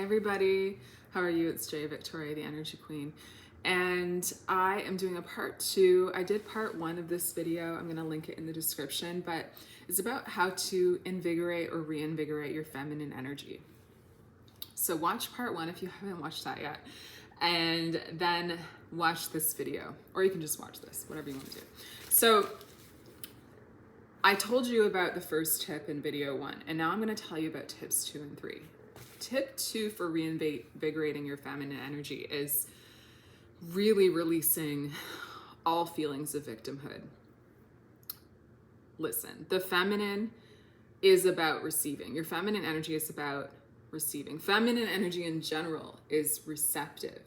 everybody, how are you? It's Jay Victoria, the Energy Queen, and I am doing a part 2. I did part 1 of this video. I'm going to link it in the description, but it's about how to invigorate or reinvigorate your feminine energy. So watch part 1 if you haven't watched that yet, and then watch this video, or you can just watch this, whatever you want to do. So I told you about the first tip in video 1, and now I'm going to tell you about tips 2 and 3. Tip 2 for reinvigorating your feminine energy is really releasing all feelings of victimhood. Listen, the feminine is about receiving. Your feminine energy is about receiving. Feminine energy in general is receptive.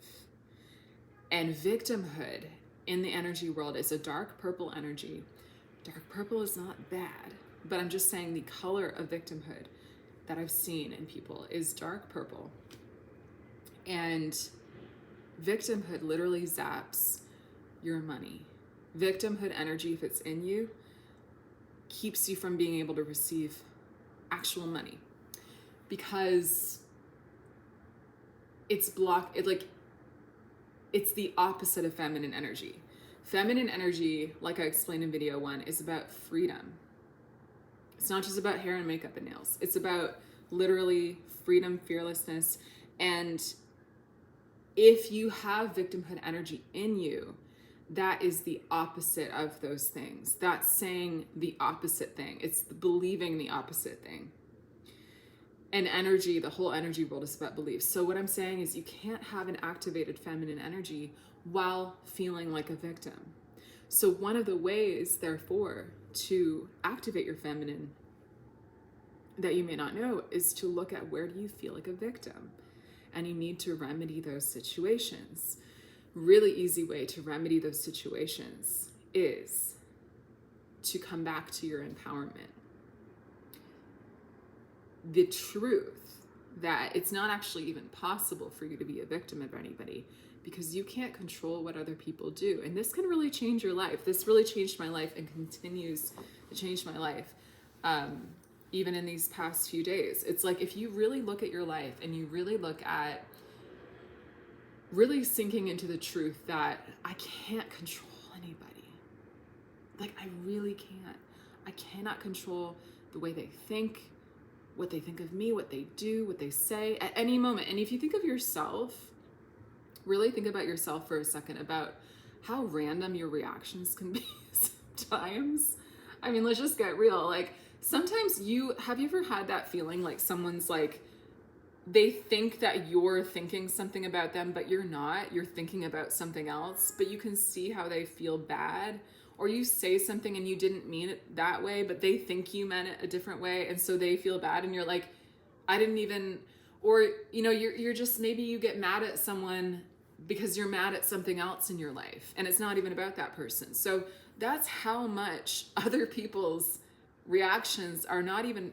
And victimhood in the energy world is a dark purple energy. Dark purple is not bad, but I'm just saying the color of victimhood that I've seen in people is dark purple. And victimhood literally zaps your money. Victimhood energy, if it's in you, keeps you from being able to receive actual money because it's it's the opposite of feminine energy. Feminine energy, like I explained in video 1, is about freedom. It's not just about hair and makeup and nails. It's about literally freedom, fearlessness. And if you have victimhood energy in you, that is the opposite of those things. That's saying the opposite thing. It's believing the opposite thing. And energy, the whole energy world is about beliefs. So what I'm saying is you can't have an activated feminine energy while feeling like a victim. So one of the ways, therefore, to activate your feminine that you may not know is to look at where do you feel like a victim, and you need to remedy those situations. Really easy way to remedy those situations is to come back to your empowerment. The truth that it's not actually even possible for you to be a victim of anybody, because you can't control what other people do. And this can really change your life. This really changed my life and continues to change my life. Even in these past few days, it's like, if you really look at your life and you really look at really sinking into the truth that I can't control anybody. Like, I really can't. I cannot control the way they think, what they think of me, what they do, what they say at any moment. And if you think of yourself, really think about yourself for a second, about how random your reactions can be sometimes. I mean, let's just get real. Like, sometimes have you ever had that feeling like someone's like, they think that you're thinking something about them, but you're not. You're thinking about something else, but you can see how they feel bad. Or you say something and you didn't mean it that way, but they think you meant it a different way, and so they feel bad, and you're like, I didn't even, or, you know, you're just, maybe you get mad at someone because you're mad at something else in your life, and it's not even about that person. So that's how much other people's reactions are not even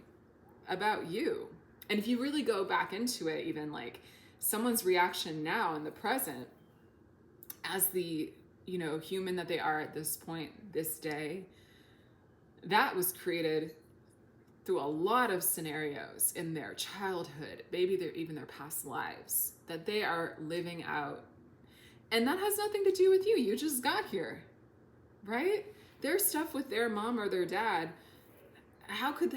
about you. And if you really go back into it, even like someone's reaction now in the present as the, you know, human that they are at this point, this day, that was created through a lot of scenarios in their childhood, maybe even their past lives, that they are living out. And that has nothing to do with you. You just got here, right? There's stuff with their mom or their dad. How could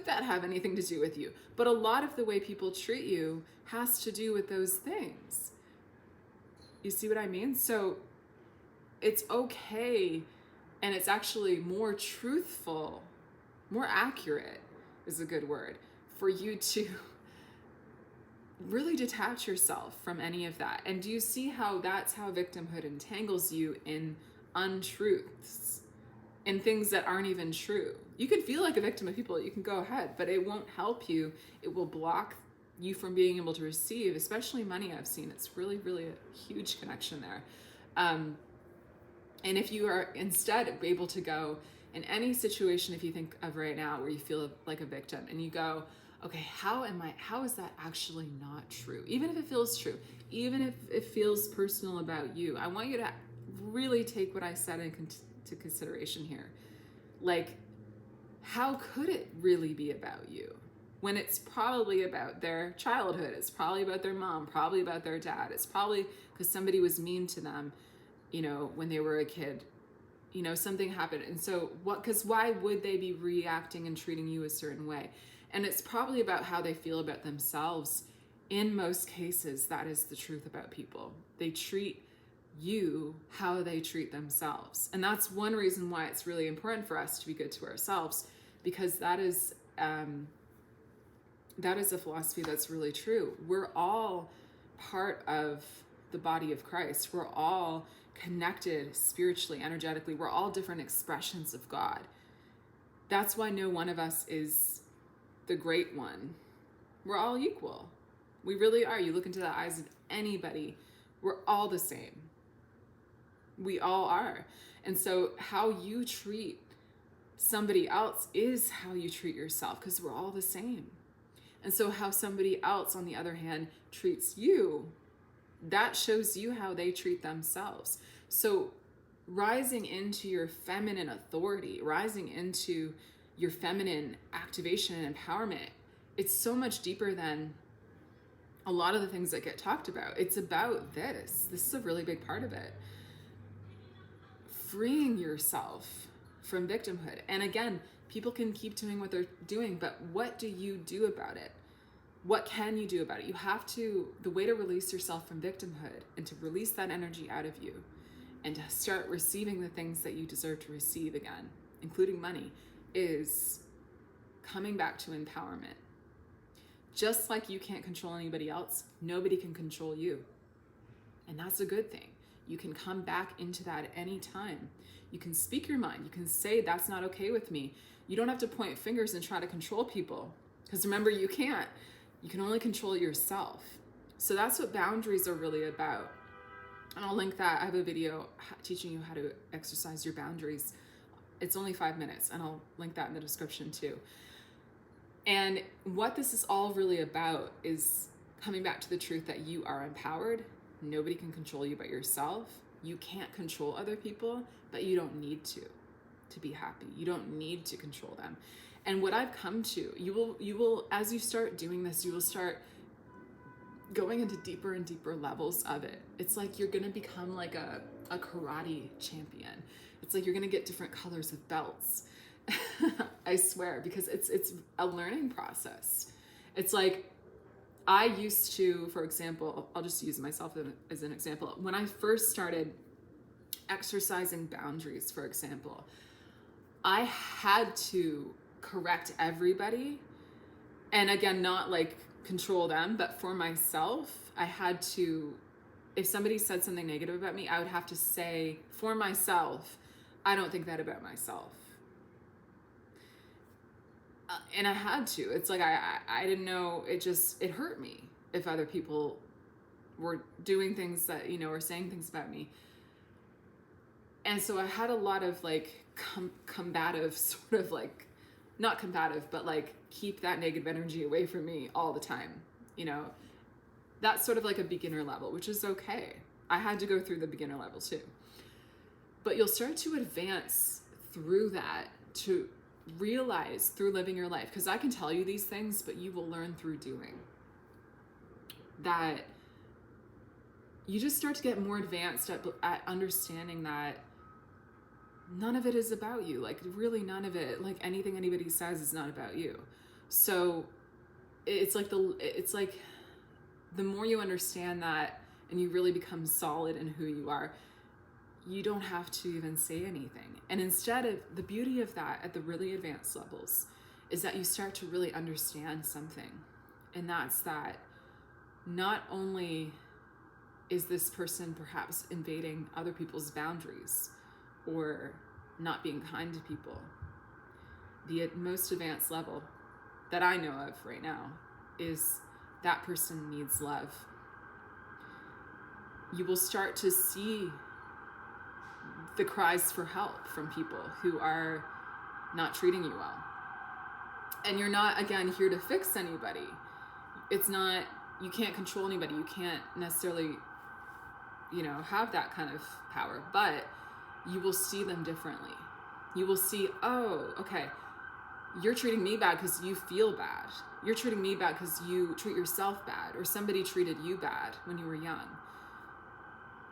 that have anything to do with you? But a lot of the way people treat you has to do with those things. You see what I mean? So it's okay, and it's actually more truthful, more accurate is a good word, for you to really detach yourself from any of that. And do you see how that's how victimhood entangles you in untruths, in things that aren't even true? You can feel like a victim of people, you can go ahead, but it won't help you. It will block you from being able to receive, especially money. I've seen it's really, really a huge connection there. And if you are instead able to go in any situation, if you think of right now where you feel like a victim, and you go, okay, how is that actually not true? Even if it feels true, even if it feels personal about you, I want you to really take what I said into consideration here. Like, how could it really be about you? when it's probably about their childhood. It's probably about their mom, probably about their dad. It's probably because somebody was mean to them, when they were a kid. Something happened. And so because why would they be reacting and treating you a certain way? And it's probably about how they feel about themselves. In most cases, that is the truth about people. They treat you how they treat themselves. And that's one reason why it's really important for us to be good to ourselves, because that is a philosophy that's really true. We're all part of the body of Christ. We're all connected spiritually, energetically. We're all different expressions of God. That's why no one of us is the great one. We're all equal. We really are. You look into the eyes of anybody, we're all the same. We all are. And so how you treat somebody else is how you treat yourself, because we're all the same. And so how somebody else, on the other hand, treats you, that shows you how they treat themselves. So rising into your feminine authority, rising into your feminine activation and empowerment, it's so much deeper than a lot of the things that get talked about. It's about this. This is a really big part of it. Freeing yourself from victimhood. And again, people can keep doing what they're doing, but what do you do about it? What can you do about it? You have to, the way to release yourself from victimhood and to release that energy out of you and to start receiving the things that you deserve to receive again, including money, is coming back to empowerment. Just like you can't control anybody else, nobody can control you. And that's a good thing. You can come back into that at any time. You can speak your mind. You can say, that's not okay with me. You don't have to point fingers and try to control people. Because remember, you can't. You can only control yourself. So that's what boundaries are really about. And I'll link that. I have a video teaching you how to exercise your boundaries. It's only 5 minutes, and I'll link that in the description too. And what this is all really about is coming back to the truth that you are empowered. Nobody can control you but yourself. You can't control other people, but you don't need to be happy. You don't need to control them. And what I've come to, you will, as you start doing this, you will start going into deeper and deeper levels of it. It's like you're going to become like a karate champion. It's like you're going to get different colors of belts. I swear, because it's a learning process. It's like, I used to, for example, I'll just use myself as an example. When I first started exercising boundaries, for example, I had to correct everybody. And again, not like control them, but for myself, I had to, if somebody said something negative about me, I would have to say for myself, I don't think that about myself. And I had to. It's like I didn't know. It hurt me if other people were doing things that, or saying things about me. And so I had a lot of like combative, sort of like, not combative, but like keep that negative energy away from me all the time. That's sort of like a beginner level, which is okay. I had to go through the beginner level too. But you'll start to advance through that, to realize through living your life, because I can tell you these things, but you will learn through doing, that you just start to get more advanced at understanding that none of it is about you. Like really none of it, like anything anybody says is not about you. So it's like the more you understand that and you really become solid in who you are, you don't have to even say anything. And instead of the beauty of that at the really advanced levels is that you start to really understand something. And that's that not only is this person perhaps invading other people's boundaries or not being kind to people, the most advanced level that I know of right now is that person needs love. You will start to see the cries for help from people who are not treating you well. And you're not, again, here to fix anybody. It's not, you can't control anybody. You can't necessarily, have that kind of power, but you will see them differently. You will see, oh, okay, you're treating me bad because you feel bad. You're treating me bad because you treat yourself bad, or somebody treated you bad when you were young.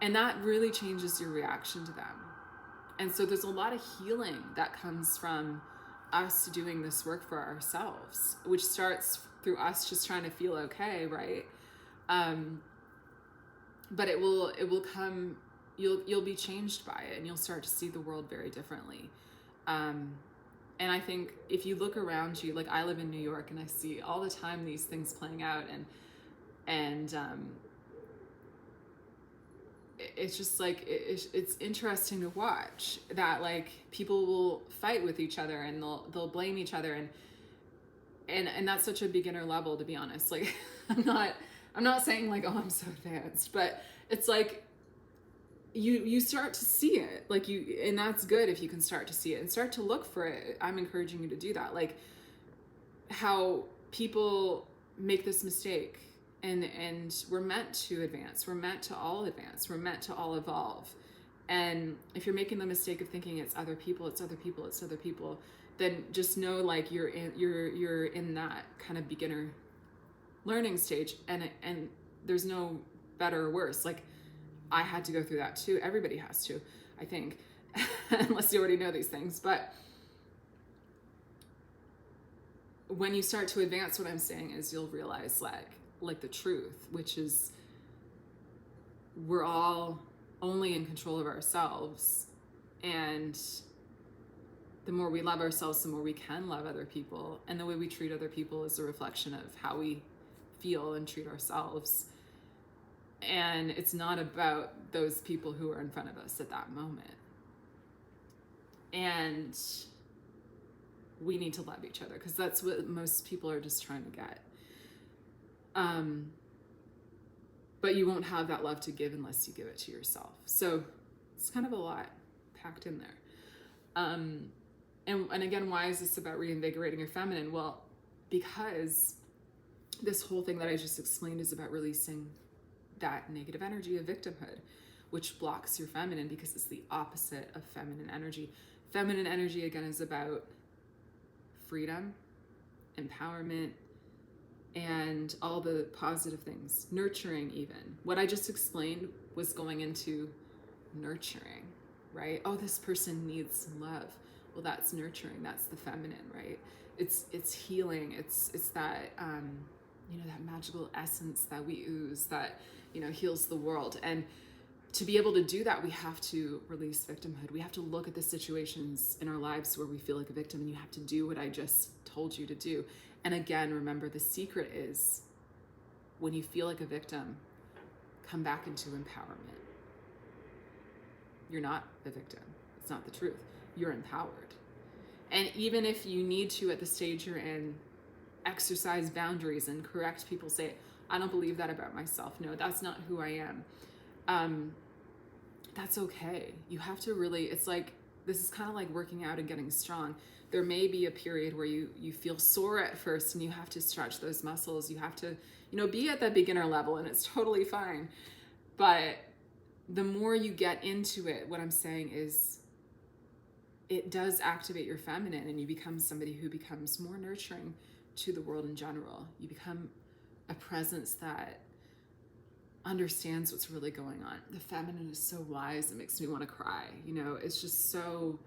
And that really changes your reaction to them. And so there's a lot of healing that comes from us doing this work for ourselves, which starts through us just trying to feel okay, right? But it will come, you'll be changed by it, and you'll start to see the world very differently. And I think if you look around you, like I live in New York and I see all the time these things playing out, and it's just like, it's interesting to watch that, like, people will fight with each other and they'll blame each other, and that's such a beginner level, to be honest. Like, I'm not saying like, oh, I'm so advanced, but it's like, you start to see it, like, and that's good if you can start to see it and start to look for it. I'm encouraging you to do that, like how people make this mistake, and we're meant to advance, we're meant to all advance, we're meant to all evolve. And if you're making the mistake of thinking it's other people, then just know, like, you're in that kind of beginner learning stage, and there's no better or worse. Like, I had to go through that too. Everybody has to, I think, unless you already know these things. But when you start to advance, what I'm saying is you'll realize, like the truth, which is we're all only in control of ourselves. And the more we love ourselves, the more we can love other people. And the way we treat other people is a reflection of how we feel and treat ourselves. And it's not about those people who are in front of us at that moment. And we need to love each other, because that's what most people are just trying to get. But you won't have that love to give unless you give it to yourself. So it's kind of a lot packed in there. And again, why is this about reinvigorating your feminine? Well, because this whole thing that I just explained is about releasing that negative energy of victimhood, which blocks your feminine, because it's the opposite of feminine energy. Feminine energy, again, is about freedom, empowerment, and all the positive things, nurturing even. What I just explained was going into nurturing, right? Oh, this person needs love. Well, that's nurturing. That's the feminine, right? It's healing. It's that, that magical essence that we ooze that, heals the world. And to be able to do that, we have to release victimhood. We have to look at the situations in our lives where we feel like a victim, and you have to do what I just told you to do. And again, remember, the secret is, when you feel like a victim, come back into empowerment. You're not a victim. It's not the truth. You're empowered. And even if you need to, at the stage you're in, exercise boundaries and correct people, say, I don't believe that about myself. No, that's not who I am. That's okay. You have to really, it's like, this is kind of like working out and getting strong. There may be a period where you feel sore at first, and you have to stretch those muscles. You have to, be at that beginner level, and it's totally fine. But the more you get into it, what I'm saying is, it does activate your feminine, and you become somebody who becomes more nurturing to the world in general. You become a presence that understands what's really going on. The feminine is so wise, it makes me want to cry. It's just so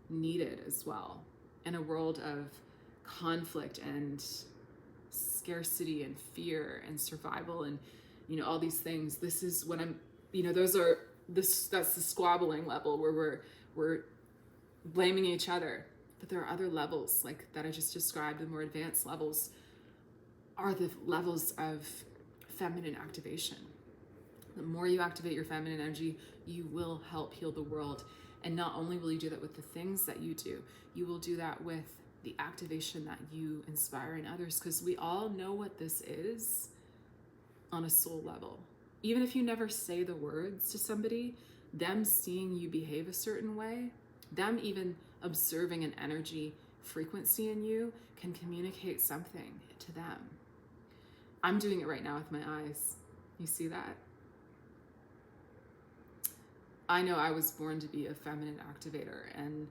needed as well in a world of conflict and scarcity and fear and survival and all these things. This is what I'm, that's the squabbling level where we're blaming each other. But there are other levels, like that I just described. The more advanced levels are the levels of feminine activation. The more you activate your feminine energy, you will help heal the world. And not only will you do that with the things that you do, you will do that with the activation that you inspire in others, because we all know what this is on a soul level. Even if you never say the words to somebody, them seeing you behave a certain way, them even observing an energy frequency in you can communicate something to them. I'm doing it right now with my eyes. You see that? I know I was born to be a feminine activator, and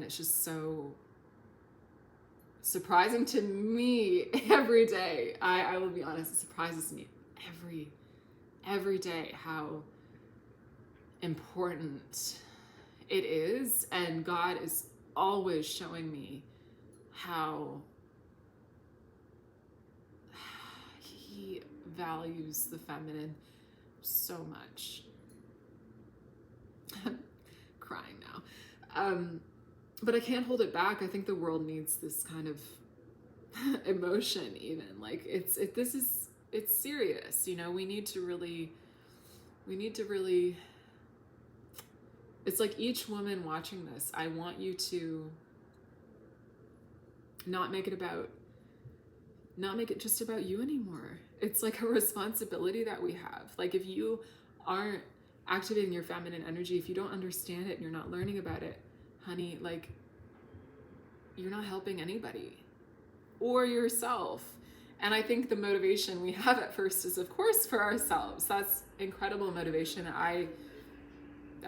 it's just so surprising to me every day. I will be honest, it surprises me every day how important it is. And God is always showing me how he values the feminine so much. I'm crying now. But I can't hold it back. I think the world needs this kind of emotion, even. Like, it's serious, you know. We need to really, it's like each woman watching this, I want you to not make it just about you anymore. It's like a responsibility that we have. Like, if you aren't activating your feminine energy, if you don't understand it and you're not learning about it, honey, like, you're not helping anybody or yourself. And I think the motivation we have at first is, of course, for ourselves. That's incredible motivation. That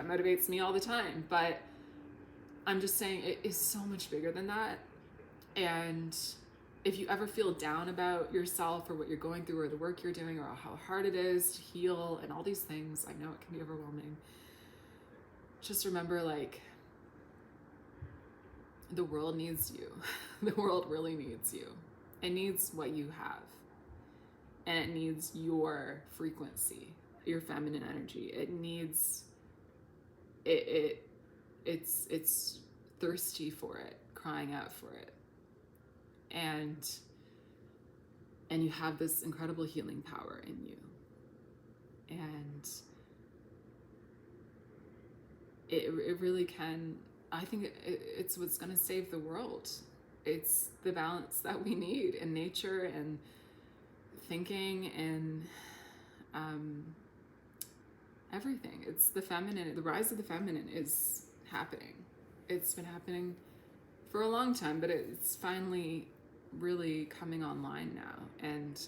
motivates me all the time. But I'm just saying it is so much bigger than that. And if you ever feel down about yourself or what you're going through or the work you're doing or how hard it is to heal and all these things, I know it can be overwhelming. Just remember, like, the world needs you. The world really needs you. It needs what you have. And it needs your frequency, your feminine energy. It needs it's thirsty for it, crying out for it. And you have this incredible healing power in you. And it really can, I think it's what's going to save the world. It's the balance that we need in nature and thinking and everything. It's the feminine. The rise of the feminine is happening. It's been happening for a long time, but it's finally really coming online now. And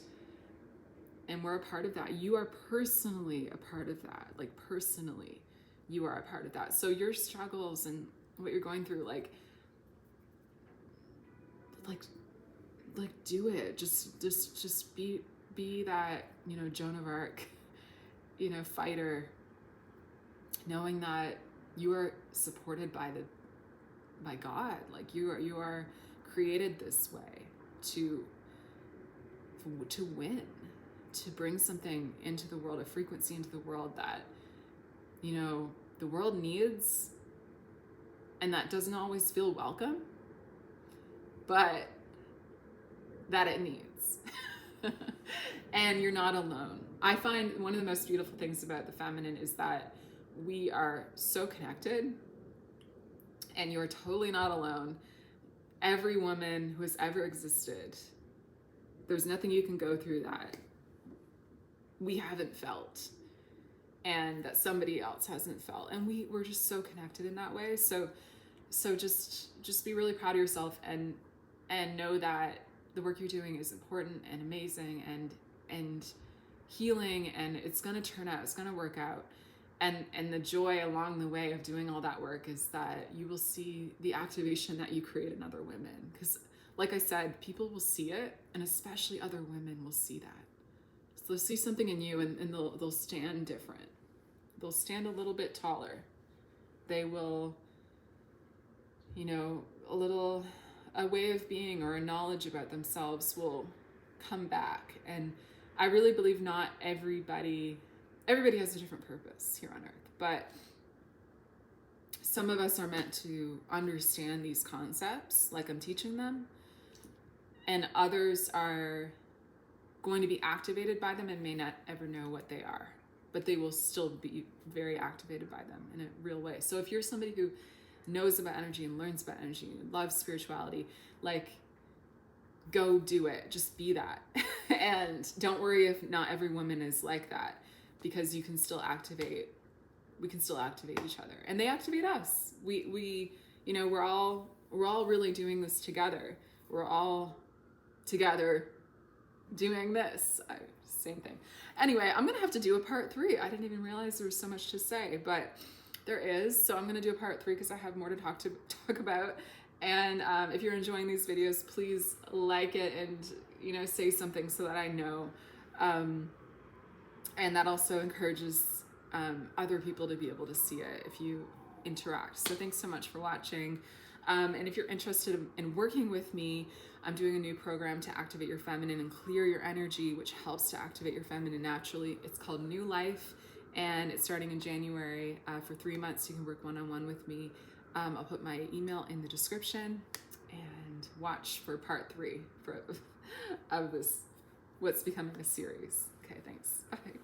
we're a part of that. You are personally a part of that. Like, personally, you are a part of that. So your struggles and what you're going through, like do it. Just be that, you know, Joan of Arc, you know, fighter, knowing that you are supported by God. Like, you are created this way to win, to bring something into the world, a frequency into the world that, you know, the world needs, and that doesn't always feel welcome, but that it needs. And you're not alone. I find one of the most beautiful things about the feminine is that we are so connected, and you're totally not alone. Every woman who has ever existed, there's nothing you can go through that we haven't felt and that somebody else hasn't felt. And we're just so connected in that way. So just be really proud of yourself and know that the work you're doing is important and amazing and healing, and it's going to turn out, it's going to work out. And the joy along the way of doing all that work is that you will see the activation that you create in other women. Because, like I said, people will see it, and especially other women will see that. So they'll see something in you, and they'll stand different. They'll stand a little bit taller. They will, you know, a way of being or a knowledge about themselves will come back. And I really believe not everybody has a different purpose here on earth, but some of us are meant to understand these concepts like I'm teaching them, and others are going to be activated by them and may not ever know what they are, but they will still be very activated by them in a real way. So if you're somebody who knows about energy and learns about energy and loves spirituality, like, go do it. Just be that. And don't worry if not every woman is like that, because we can still activate each other, and they activate us. We you know, we're all really doing this together. We're all together doing this. Same thing. Anyway, I'm gonna have to do a part 3. I didn't even realize there was so much to say, but there is. So I'm gonna do a part 3 because I have more to talk about. And if you're enjoying these videos, please like it and, you know, say something so that I know. And that also encourages other people to be able to see it if you interact. So thanks so much for watching. And if you're interested in working with me, I'm doing a new program to activate your feminine and clear your energy, which helps to activate your feminine naturally. It's called New Life, and it's starting in January. For 3 months, you can work one-on-one with me. I'll put my email in the description, and watch for part 3 of this, what's becoming a series. Okay, thanks. Bye.